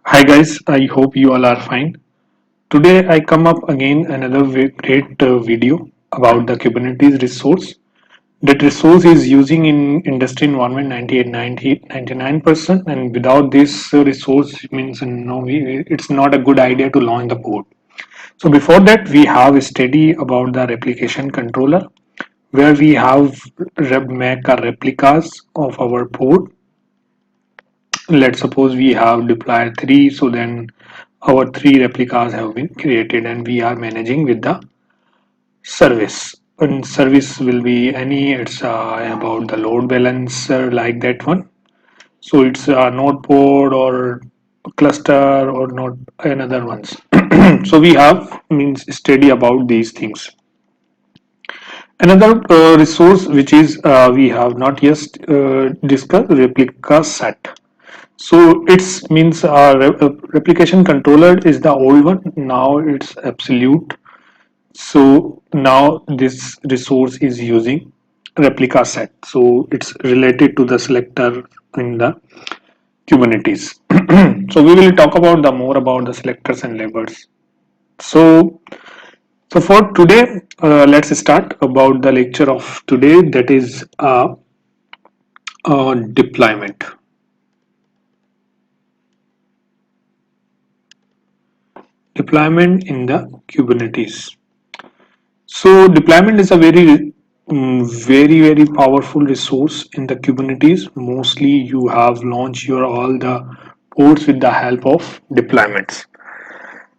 Hi guys, I hope you all are fine. Today I come up again another great video about the Kubernetes resource. That resource is using in industry environment 99%, and without this resource means no, it's not a good idea to launch the pod. So before that we have a study about the replication controller where we have make a replicas of our pod. Let's suppose we have deployed three, so then our three replicas have been created and we are managing with the service. And service will be any, it's about the load balancer like that one. So it's a node pod or cluster or not another ones. So we have means study about these things. Another resource which is we have not yet discussed replica set. So it's means replication controller is the old one. Now it's absolute. So now this resource is using replica set. So it's related to the selector in the Kubernetes. So we will talk about the more about the selectors and labels. So so for today, let's start about the lecture of today. That is deployment. Deployment in the Kubernetes. So deployment is a very powerful resource in the Kubernetes. Mostly you have launched your all the ports with the help of deployments.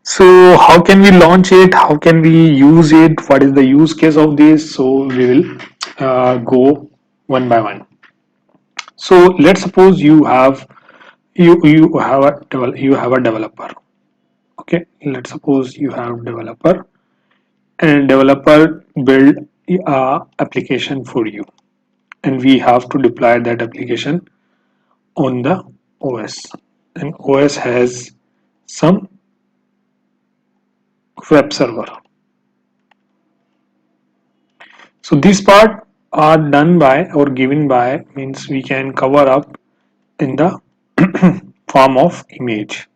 So how can we launch it? How can we use it? What is the use case of this? So we will go one by one. So let's suppose you have a developer. Okay, let's suppose you have developer and developer build a application for you, and we have to deploy that application on the OS, and OS has some web server. So this part are done by or given by means we can cover up in the form of image,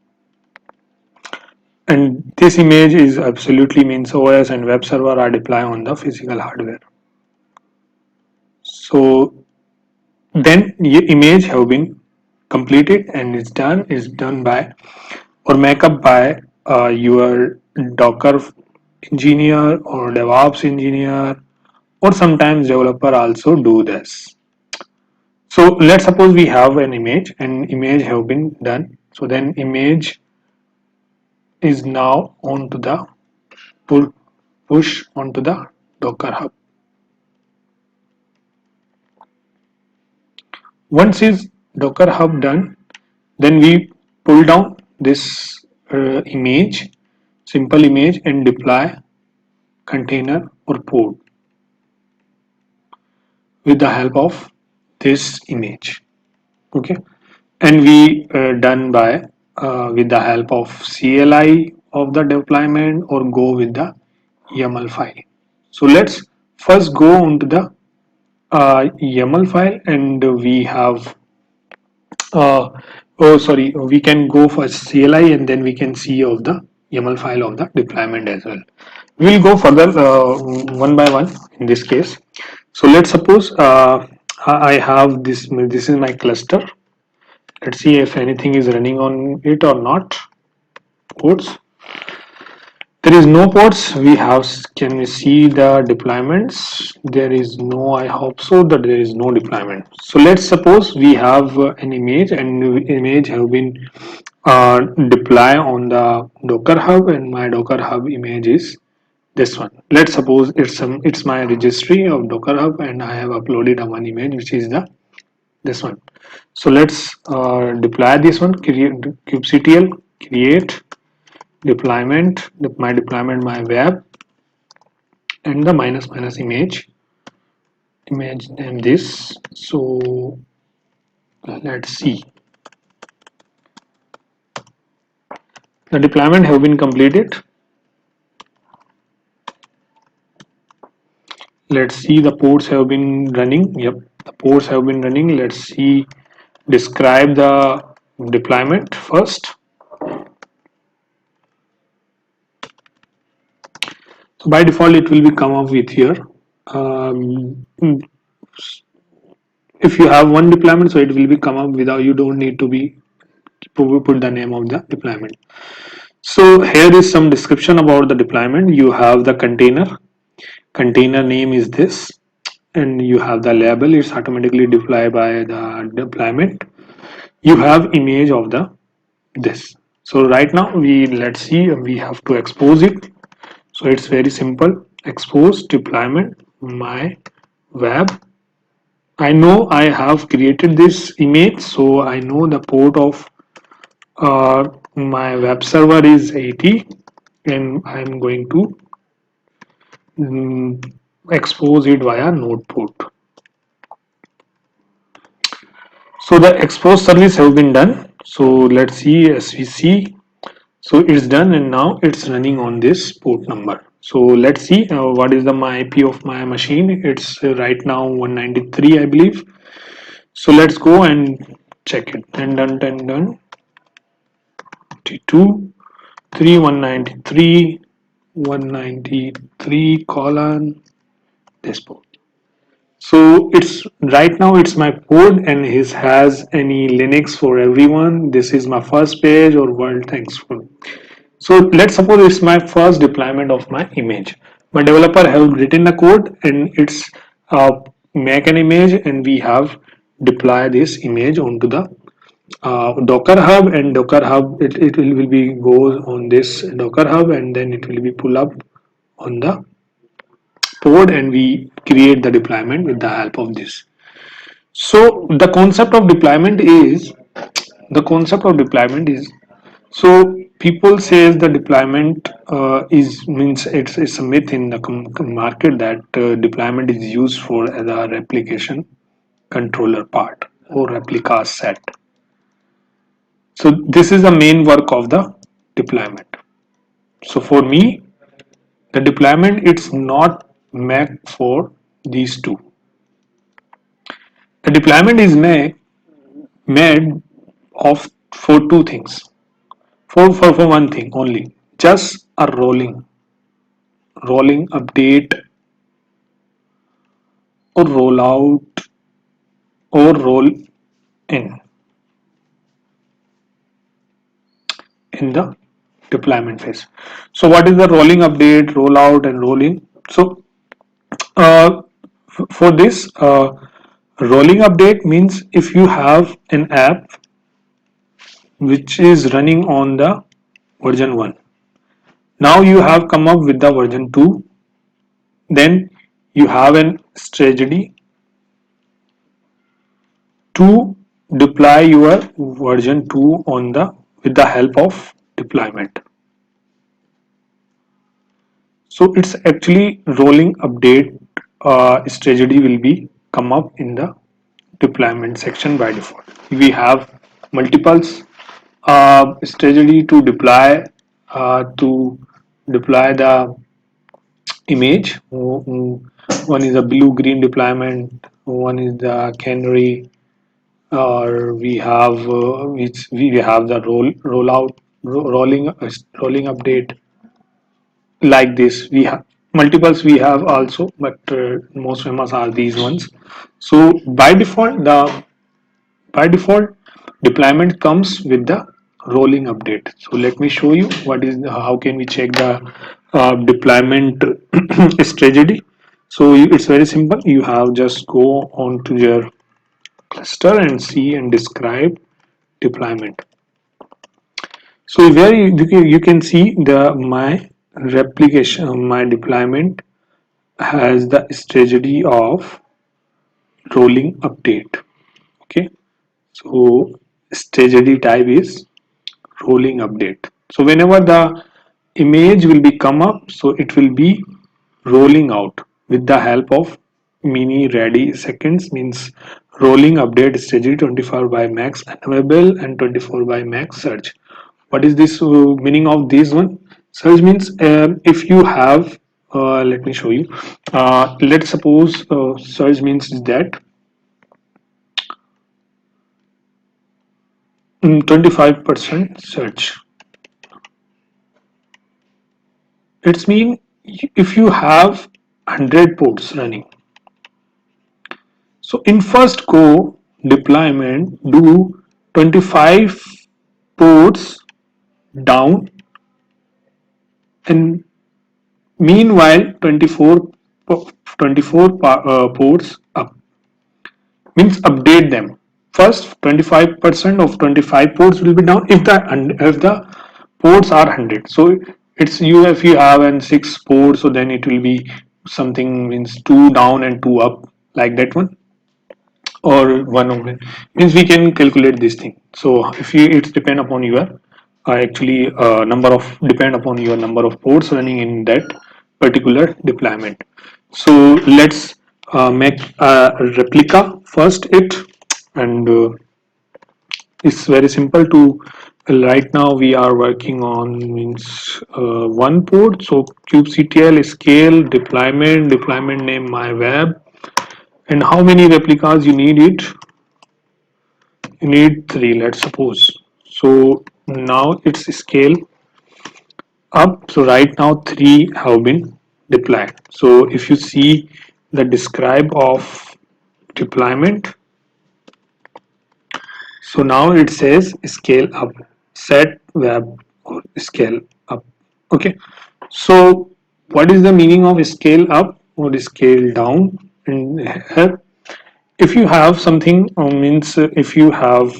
and this image is absolutely means OS and web server are deployed on the physical hardware. So then your image have been completed and is done by or make up by your Docker engineer or DevOps engineer, or sometimes developer also do this. So let's suppose we have an image and image have been done. So then image is now onto the push onto the Docker Hub. Once is Docker Hub done, then we pull down this image, simple image, and deploy container or pod with the help of this image. Okay, and we done by with the help of CLI of the deployment or go with the YAML file. So let's first go onto the YAML file, and we have uh, oh sorry, we can go for CLI and then we can see of the YAML file of the deployment as well. We'll go further one by one in this case. So let's suppose I have this is my cluster. Let's see if anything is running on it or not. Ports. There is no ports. We have, can we see the deployments? There is no, I hope so that there is no deployment. So let's suppose we have an image, and image have been deploy on the Docker Hub, and my Docker Hub image is this one. Let's suppose it's my registry of Docker Hub, and I have uploaded a one image which is the this one. So let's deploy this one. Create kubectl, create deployment, my deployment, my web, and the minus minus image name this. So let's see, the deployment have been completed. Let's see, the ports have been running. Yep, the ports have been running. Let's see, describe the deployment first. So by default, it will be come up with here. Um, if you have one deployment, so it will be come up without, you don't need to be put the name of the deployment. So here is some description about the deployment. You have the container name is this, and you have the label, it's automatically deployed by the deployment. You have image of the this. So right now we, let's see, we have to expose it. So it's very simple, expose deployment my web. I know I have created this image, so I know the port of my web server is 80, and I'm going to mm, expose it via node port. So the expose service have been done. So let's see, as we see, so it's done, and now it's running on this port number. So let's see what is the my IP of my machine. It's right now 193, I believe. So let's go and check it. 10 done, 10 done. 22, 3, 193, 193 colon this port. So it's right now it's my code, and his has any Linux for everyone. This is my first page or world thankful. So let's suppose it's my first deployment of my image. My developer have written the code, and it's make an image, and we have deploy this image onto the Docker Hub, and Docker Hub it will be goes on this Docker Hub, and then it will be pull up on the pod, and we create the deployment with the help of this. So the concept of deployment is, so people says the deployment is means it's a myth in the market that deployment is used for as a replication controller part or replica set. So this is the main work of the deployment. So for me, the deployment it's not made for these two. The deployment is made of for two things. For one thing only, just a rolling update or roll out or roll in the deployment phase. So what is the rolling update, roll out, and roll in? So uh, for this rolling update means if you have an app which is running on the version 1, now you have come up with the version 2, then you have an strategy to deploy your version 2 on the with the help of deployment. So it's actually rolling update strategy will be come up in the deployment section by default. We have multiples strategy to deploy the image. One is a blue green deployment, one is the canary, or we have which we have the rolling update like this. We have multiples we have also, but most famous are these ones. So by default deployment comes with the rolling update. So let me show you what is how can we check the deployment strategy. So it's very simple. You have just go on to your cluster and see and describe deployment. So where you can see the my replication, my deployment has the strategy of rolling update. Okay, so strategy type is rolling update. So whenever the image will be come up, so it will be rolling out with the help of mini ready seconds, means rolling update strategy 24 by max available and 24 by max search. What is this meaning of this one? Search means if you have let me show you. Let's suppose search means that 25% search. It's mean if you have 100 ports running, so in first go deployment, do 25 ports down, and meanwhile 24 ports up, means update them. First 25% of 25 ports will be down if the ports are 100. So it's you, if you have and 6 ports, so then it will be something, means 2 down and 2 up, like that one, or one open, means we can calculate this thing. So if you, it's depend upon your actually number of, depend upon your number of ports running in that particular deployment. So let's make a replica first it, and it's very simple to, right now we are working on, means one port. So kubectl scale deployment name my web, and how many replicas you need it, you need 3, let's suppose. So now it's scale up. So right now 3 have been deployed. So if you see the describe of deployment, so now it says scale up, set web or scale up. Okay, so what is the meaning of scale up or scale down? And here, if you have something, means if you have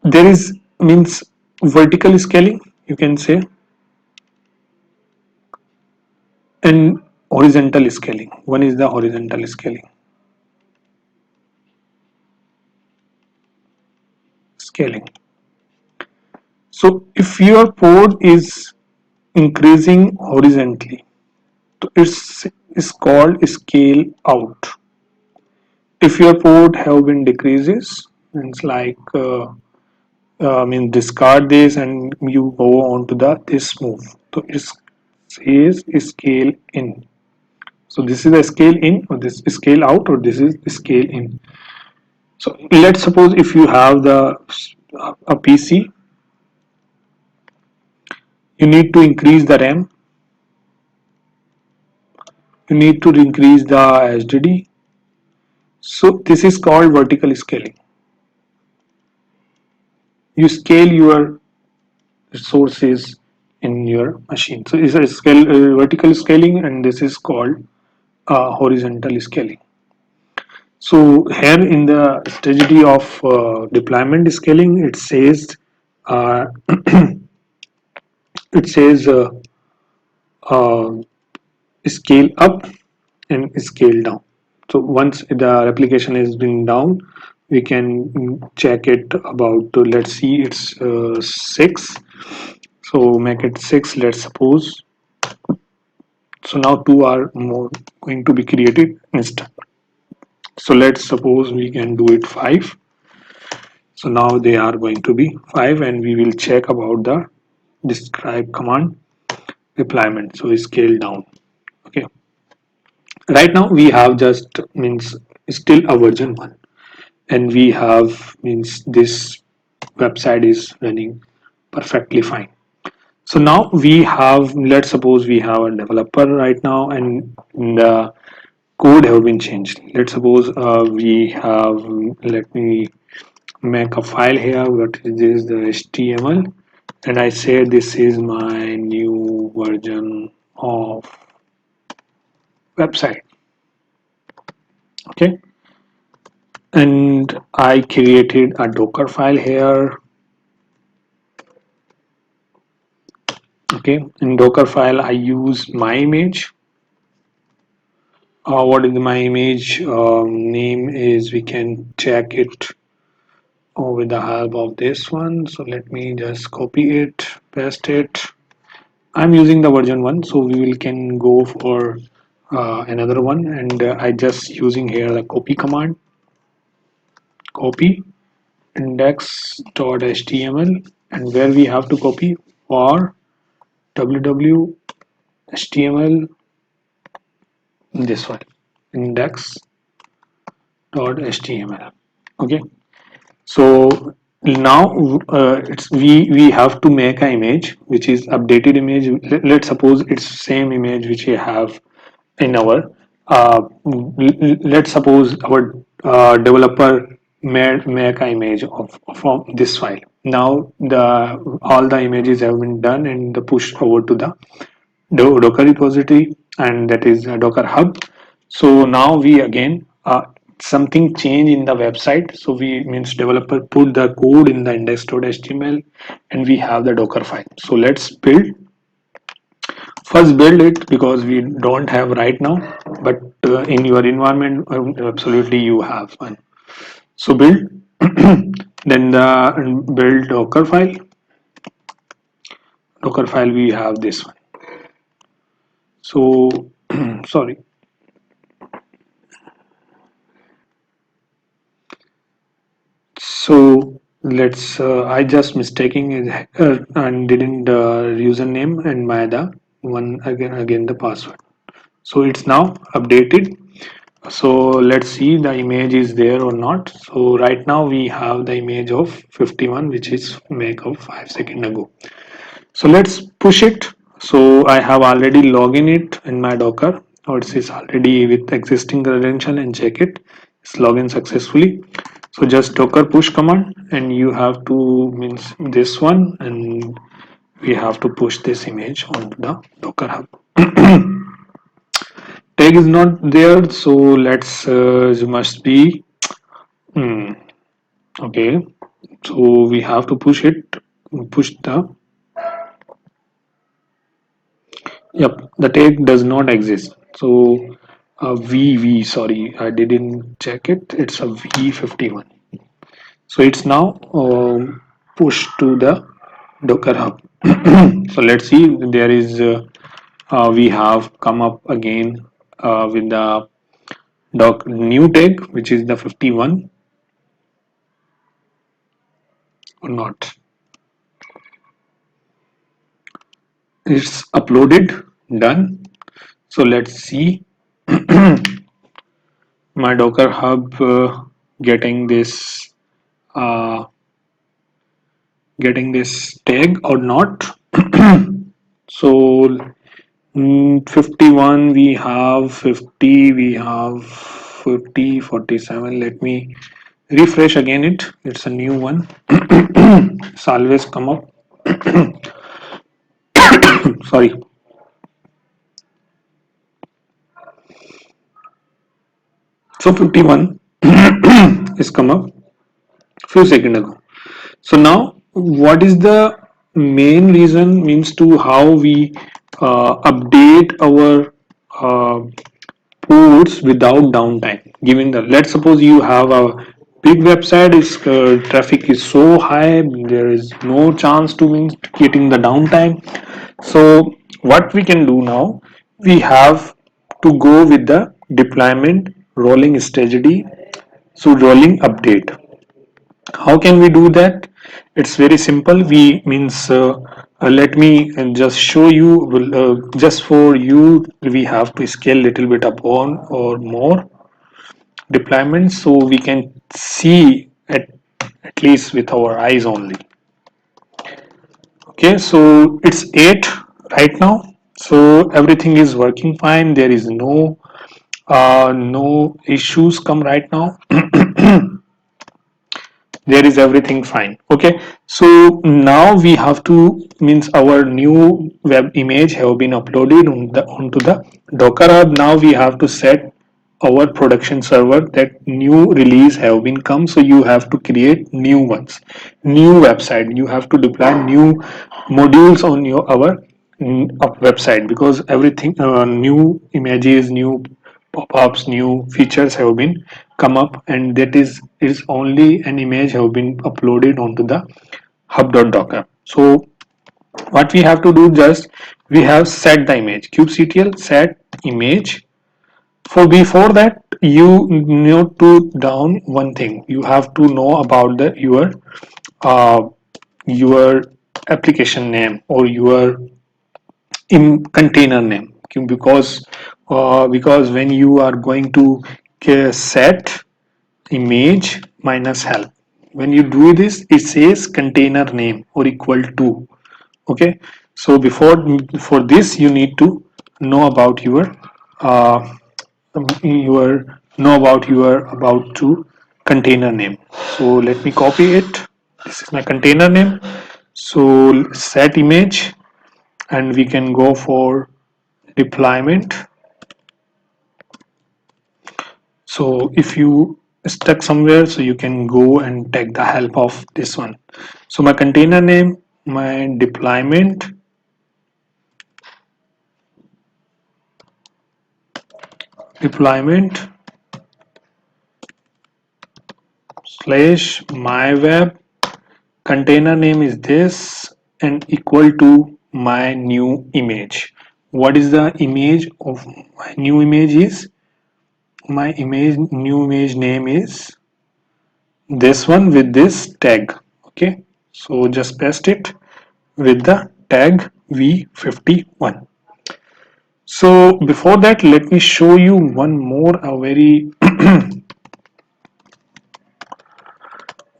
there is, means vertical scaling, you can say, and horizontal scaling. One is the horizontal scaling. So if your port is increasing horizontally, so it's called scale out. If your port have been decreases, it's like I mean discard this and you go on to the this move. So it says scale in. So this is a scale in, or this is scale out, or this is scale in. So let's suppose if you have the a PC, you need to increase the RAM, you need to increase the HDD. So this is called vertical scaling. You scale your resources in your machine. So it's a vertical scaling, and this is called horizontal scaling. So here in the strategy of deployment scaling, it says uh, it says uh, scale up and scale down. So once the replication has been down, we can check it about. Let's see, it's 6. So make it 6. Let's suppose. So now 2 are more going to be created instead. So let's suppose we can do it 5. So now they are going to be 5, and we will check about the describe command deployment. So scale down. Okay. Right now we have just, means still a version 1, and we have, means this website is running perfectly fine. So now we have, let's suppose we have a developer right now, and the code have been changed. Let's suppose we have, let me make a file here. What is this? The HTML, and I say this is my new version of website. Okay, and I created a Docker file here. Okay, in Docker file I use my image. What is my image name is, we can check it with the help of this one. So let me just copy it, paste it. I'm using the version 1, so we will can go for another one, and I just using here the copy command, copy index.html, and where we have to copy for www.html, this one, index.html. Okay, so now we have to make an image which is updated image. Let's suppose it's same image which we have in our let's suppose our developer made make an image of from this file. Now the all the images have been done and the push over to the Docker repository, and that is a Docker hub. So now we again something change in the website. So we means developer put the code in the index.html and we have the Docker file. So let's first build it because we don't have right now, but in your environment absolutely you have one. So build then the build Docker file we have this one. So sorry. So let's. I just mistaking and didn't username and my the one again the password. So it's now updated. So let's see the image is there or not. So right now we have the image of 51, which is make of 5 seconds ago. So let's push it. So I have already logged in it in my Docker, or it is already with existing credential and check it. It's login successfully. So just Docker push command, and you have to means this one, and we have to push this image onto the Docker hub. Tag is not there, so let's must be okay. So we have to push it, push the Yep, the tag does not exist. So sorry, I didn't check it. It's a V51. So it's now pushed to the Docker Hub. So let's see. There is we have come up again with the doc new tag, which is the 51 or not. It's uploaded, done. So let's see my Docker Hub getting this uh, getting this tag or not. So 51 we have 50 we have 50 47. Let me refresh again it's a new one. It's always come up. Sorry. So 51 is come up few seconds ago. So now, what is the main reason means to how we update our ports without downtime? Given the let's suppose you have a big website, is traffic is so high, there is no chance to means getting the downtime. So what we can do now, we have to go with the deployment rolling strategy. So rolling update, how can we do that? It's very simple. We means let me just show you just for you we have to scale little bit upon or more deployments so we can see at least with our eyes only. Okay, so it's 8 right now, so everything is working fine. There is no issues come right now. There is everything fine. Okay, so now we have to means our new web image have been uploaded onto the Docker hub. Now we have to set our production server that new release have been come, so you have to create new ones, new website. You have to deploy new modules on your our website because everything new images, new pop-ups, new features have been come up, and that is only an image have been uploaded onto the hub.docker. So what we have to do, just we have set the image kubectl set image. For before that you need to down one thing, you have to know about the uh, your application name or your in container name, because when you are going to set image minus help, when you do this, it says container name or equal to. Okay, so before for this you need to know about uh, your about to container name. So let me copy it. This is my container name. So set image, and we can go for deployment. So if you stuck somewhere, so you can go and take the help of this one. So my container name, my deployment slash my web, container name is this, and equal to my new image. What is the image of my new image is? My image new image name is this one with this tag. Okay, so just paste it with the tag v51. So before that, let me show you one more a very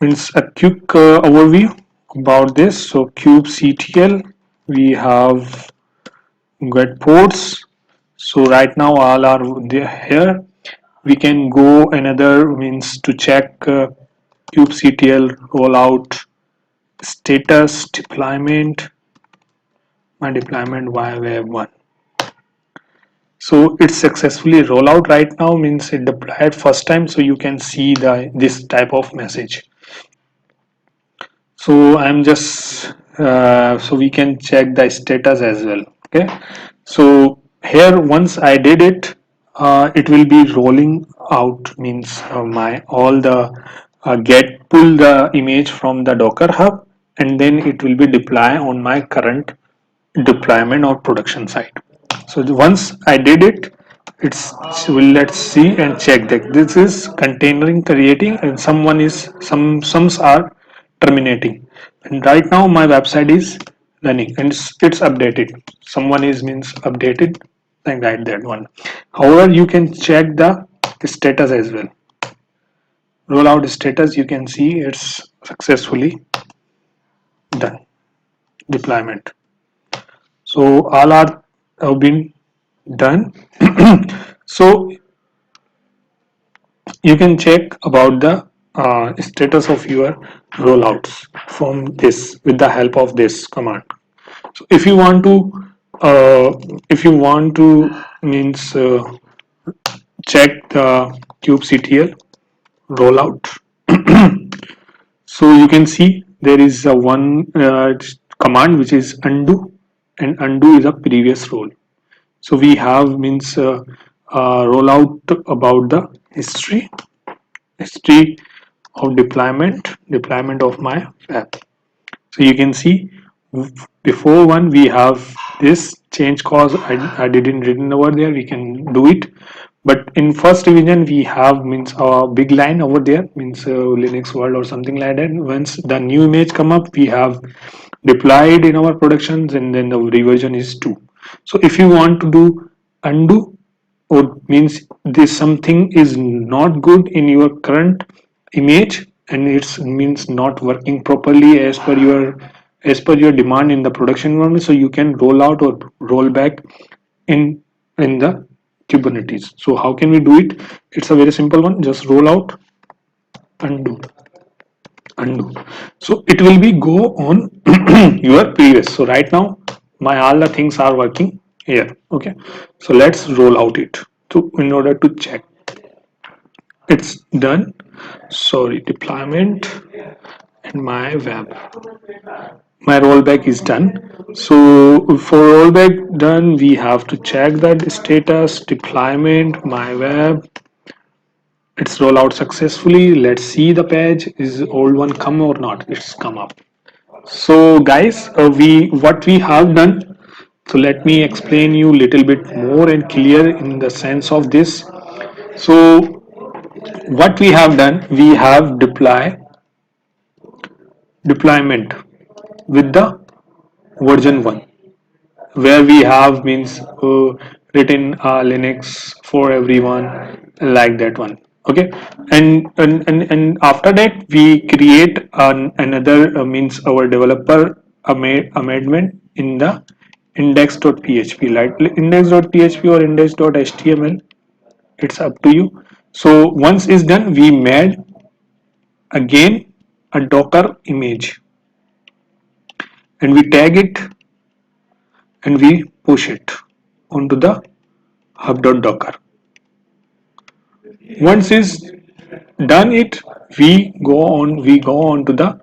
means a quick overview about this. So kubectl, we have get ports. So right now all are there here. We can go another means to check kubectl rollout status deployment, my deployment via web 1. So it's successfully roll out right now, means it deployed first time, so you can see the this type of message. So I'm just so we can check the status as well. Okay, so here once I did it, it will be rolling out, means my all the get pull the image from the Docker hub, and then it will be deploy on my current deployment or production site. So once I did it, it's will let's see and check that this is containering creating, and someone is sums are terminating. And right now my website is running and it's updated. Someone is means updated and like that one. However, you can check the status as well. Rollout status, you can see it's successfully done. Deployment. So all are have been done. So you can check about the status of your rollouts from this with the help of this command. So uh, if you want to means check the kubectl rollout. So you can see there is a one command which is undo, and undo is a previous role. So we have means rollout about the history of deployment of my app. So you can see before one we have this change cause. I didn't written over there. We can do it, but in first revision we have means a big line over there, means Linux world or something like that. Once the new image come up, we have deployed in our productions, and then the reversion is 2. So if you want to do undo, or means this something is not good in your current image, and it's means not working properly as per your demand in the production environment, so you can roll out or roll back in the Kubernetes. So how can we do it? It's a very simple one. Just roll out, undo. So it will be go on your previous. So right now my all the things are working here. Okay, so let's roll out it to in order to check it's done. Sorry, deployment and my web, my rollback is done. So for rollback done, we have to check that status deployment my web, it's roll out successfully. Let's see the page, is old one come or not. It's come up. So guys, we what we have done, so let me explain you a little bit more and clear in the sense of this. So what we have done, we have deployment with the version 1, where we have means written Linux for everyone, like that one. Okay, and after that we create another means our developer amendment in the index.php, like index.php or index.html, it's up to you. So once it's done, we made again a docker image and we tag it and we push it onto the hub.docker. Once is done it, we go on to the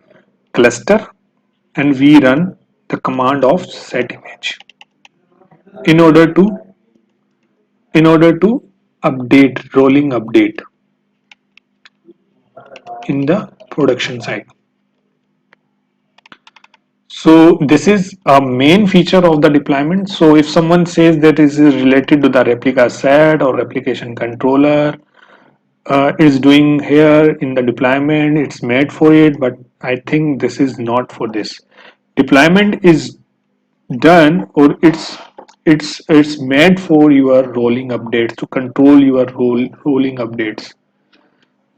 cluster and we run the command of set image in order to update, rolling update in the production side. So this is a main feature of the deployment. So if someone says that is related to the replica set or replication controller, is doing here in the deployment, it's made for it, but I think this is not for this. Deployment is done, or it's made for your rolling updates, to control your rolling updates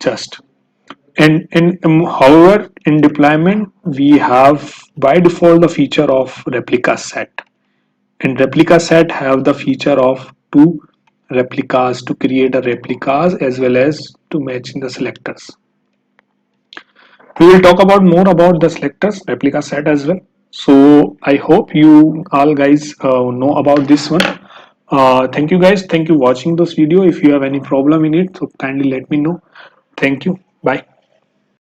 just. And however, in deployment we have by default the feature of replica set, and replica set have the feature of two replicas, to create a replicas as well as to match in the selectors. We will talk about more about the selectors replica set as well. So I hope you all guys know about this one. Thank you guys, thank you watching this video. If you have any problem in it, so kindly let me know. Thank you, bye.